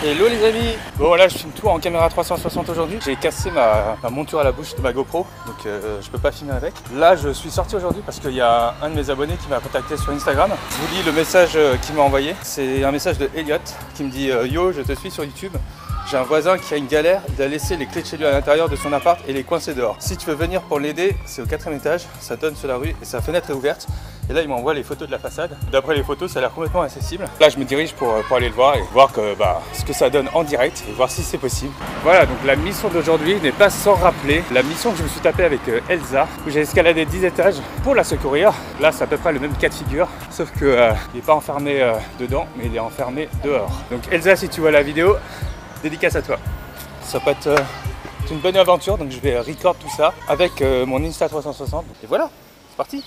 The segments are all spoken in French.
Hello les amis. Bon là je filme tout en caméra 360 aujourd'hui. J'ai cassé ma monture à la bouche de ma GoPro, donc je peux pas filmer avec. Là je suis sorti aujourd'hui parce qu'il y a un de mes abonnés qui m'a contacté sur Instagram. Je vous lis le message qu'il m'a envoyé. C'est un message de Elliot qui me dit yo, je te suis sur YouTube. J'ai un voisin qui a une galère, il a laissé les clés de chez lui à l'intérieur de son appart et les coincé dehors. Si tu veux venir pour l'aider, c'est au 4e étage, ça donne sur la rue et sa fenêtre est ouverte. Et là il m'envoie les photos de la façade. D'après les photos ça a l'air complètement accessible. Là je me dirige pour aller le voir et voir ce que ça donne en direct et voir si c'est possible. Voilà, donc la mission d'aujourd'hui n'est pas sans rappeler la mission que je me suis tapée avec Elsa, où j'ai escaladé 10 étages pour la secourir. Là c'est à peu près le même cas de figure, sauf que il n'est pas enfermé dedans, mais il est enfermé dehors. Donc Elsa, si tu vois la vidéo, dédicace à toi. Ça peut être une bonne aventure, donc je vais record tout ça avec mon Insta360. Et voilà, c'est parti.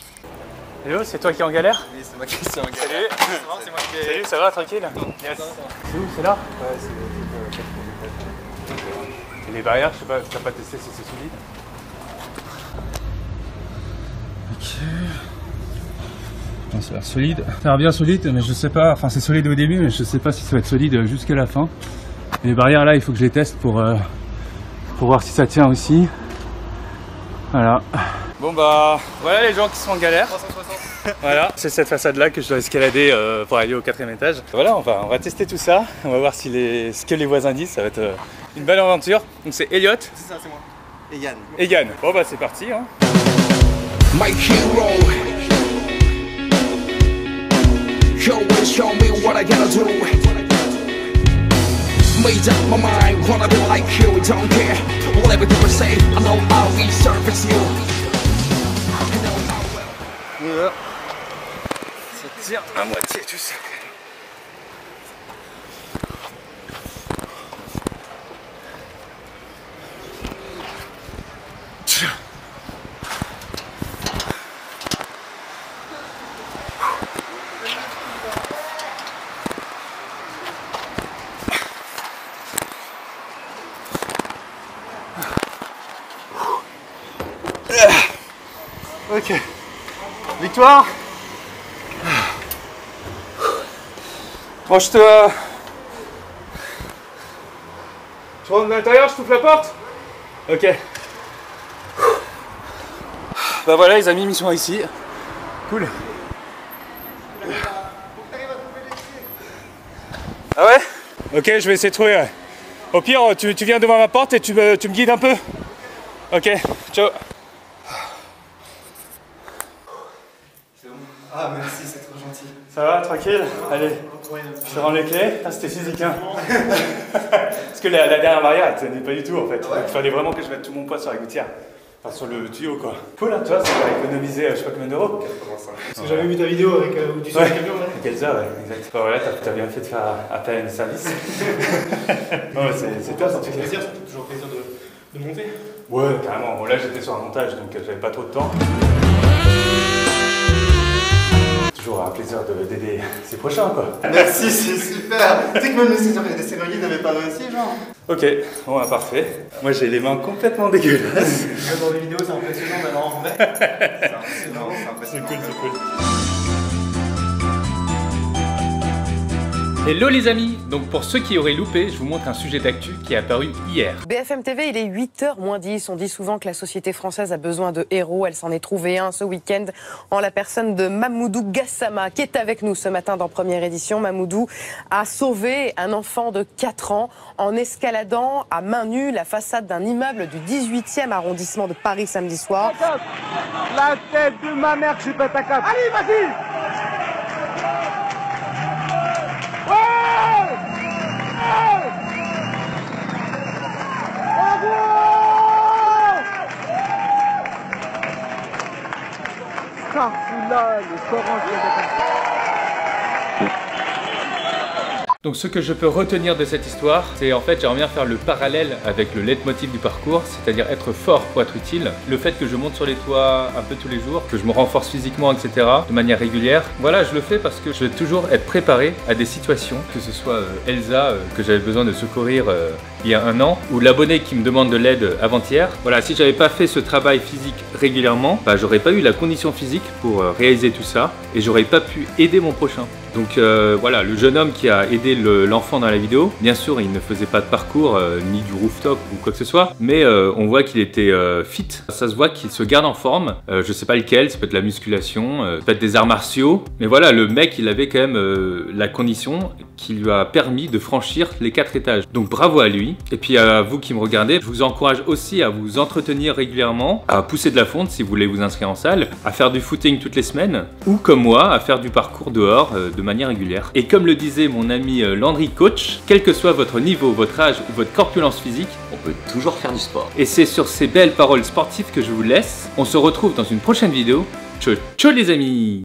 Hello, c'est toi qui es en galère? Oui, c'est moi qui suis en galère. Salut. C'est moi qui... Salut, ça va, tranquille? Yes. C'est où? C'est là? Ouais, c'est les barrières, je sais pas, t'as pas testé si c'est solide? Ok. Bon, ça a l'air solide. Ça a l'air bien solide, mais je sais pas, enfin c'est solide au début, mais je sais pas si ça va être solide jusqu'à la fin. Et les barrières là, il faut que je les teste pour voir si ça tient aussi. Voilà. Bon bah, voilà les gens qui sont en galère. 360. Voilà, c'est cette façade là que je dois escalader pour aller au 4e étage. Voilà, on va tester tout ça. On va voir si ce que les voisins disent. Ça va être une belle aventure. Donc c'est Elliot. C'est ça, c'est moi. Et Yann. Et Yann. Bon bah c'est parti. Hein. My hero, show me what I gotta do. Made up my mind, wanna be like you, don't care. Whatever you say, I know how we service you. Voilà. Ça tient à moitié tout ça. Ok. Victoire. Proche-toi. Tu rentres à l'intérieur, je t'ouvre la porte. Ok. Bah voilà les amis, mission ici. Cool. Ah ouais? Ok, je vais essayer de trouver. Au pire, tu viens devant ma porte et tu me guides un peu. Ok, ciao. Ah merci, c'est trop gentil. Ça va, tranquille? Allez, je te rends les clés. Ah, c'était physique, hein. Parce que la dernière barrière, elle tenait pas du tout en fait. Ouais. Il fallait vraiment que je mette tout mon poids sur la gouttière. Enfin, sur le tuyau quoi. Cool, hein, tu vois, ça va économiser je sais pas combien d'euros. 85. Parce que j'avais vu ta vidéo avec où tu Ouais, le camion là. avec Elsa, ouais, exact. Bah voilà, t'as bien fait de faire appel à un service. Ouais, c'est top en tout cas. Plaisir, ça fait toujours plaisir de monter. Ouais, carrément. Bon, là j'étais sur un montage donc j'avais pas trop de temps. Toujours un plaisir d'aider ses prochains quoi. Merci, c'est super. Tu sais que même les stéroïdes n'avaient pas réussi, genre. Ok, bon bah parfait. Moi j'ai les mains complètement dégueulasses. Dans les vidéos, c'est impressionnant, mais alors en vrai. C'est impressionnant, c'est impressionnant. C'est cool. Hello les amis. Donc pour ceux qui auraient loupé, je vous montre un sujet d'actu qui est apparu hier. BFM TV, il est 8h moins 10. On dit souvent que la société française a besoin de héros. Elle s'en est trouvée un ce week-end en la personne de Mamoudou Gassama, qui est avec nous ce matin dans Première Édition. Mamoudou a sauvé un enfant de 4 ans en escaladant à main nue la façade d'un immeuble du 18e arrondissement de Paris samedi soir. La tête de ma mère, je pète à cap. Allez, vas-y. Donc ce que je peux retenir de cette histoire, c'est en fait j'aimerais bien faire le parallèle avec le leitmotiv du parcours, c'est-à-dire être fort pour être utile. Le fait que je monte sur les toits un peu tous les jours, que je me renforce physiquement, etc. de manière régulière. Voilà, je le fais parce que je vais toujours être préparé à des situations, que ce soit Elsa que j'avais besoin de secourir il y a 1 an, ou l'abonné qui me demande de l'aide avant-hier. Voilà, si j'avais pas fait ce travail physique régulièrement, j'aurais pas eu la condition physique pour réaliser tout ça et j'aurais pas pu aider mon prochain. Donc voilà, le jeune homme qui a aidé l'enfant dans la vidéo, bien sûr il ne faisait pas de parcours, ni du rooftop ou quoi que ce soit, mais on voit qu'il était fit, ça se voit qu'il se garde en forme, je sais pas lequel, ça peut être la musculation, ça peut être des arts martiaux, mais voilà, le mec il avait quand même la condition qui lui a permis de franchir les 4 étages. Donc bravo à lui, et puis à vous qui me regardez, je vous encourage aussi à vous entretenir régulièrement, à pousser de la fonte si vous voulez vous inscrire en salle, à faire du footing toutes les semaines, ou comme moi, à faire du parcours dehors de manière régulière. Et comme le disait mon ami Landry Coach, quel que soit votre niveau, votre âge ou votre corpulence physique, on peut toujours faire du sport. Et c'est sur ces belles paroles sportives que je vous laisse. On se retrouve dans une prochaine vidéo. Ciao, ciao les amis!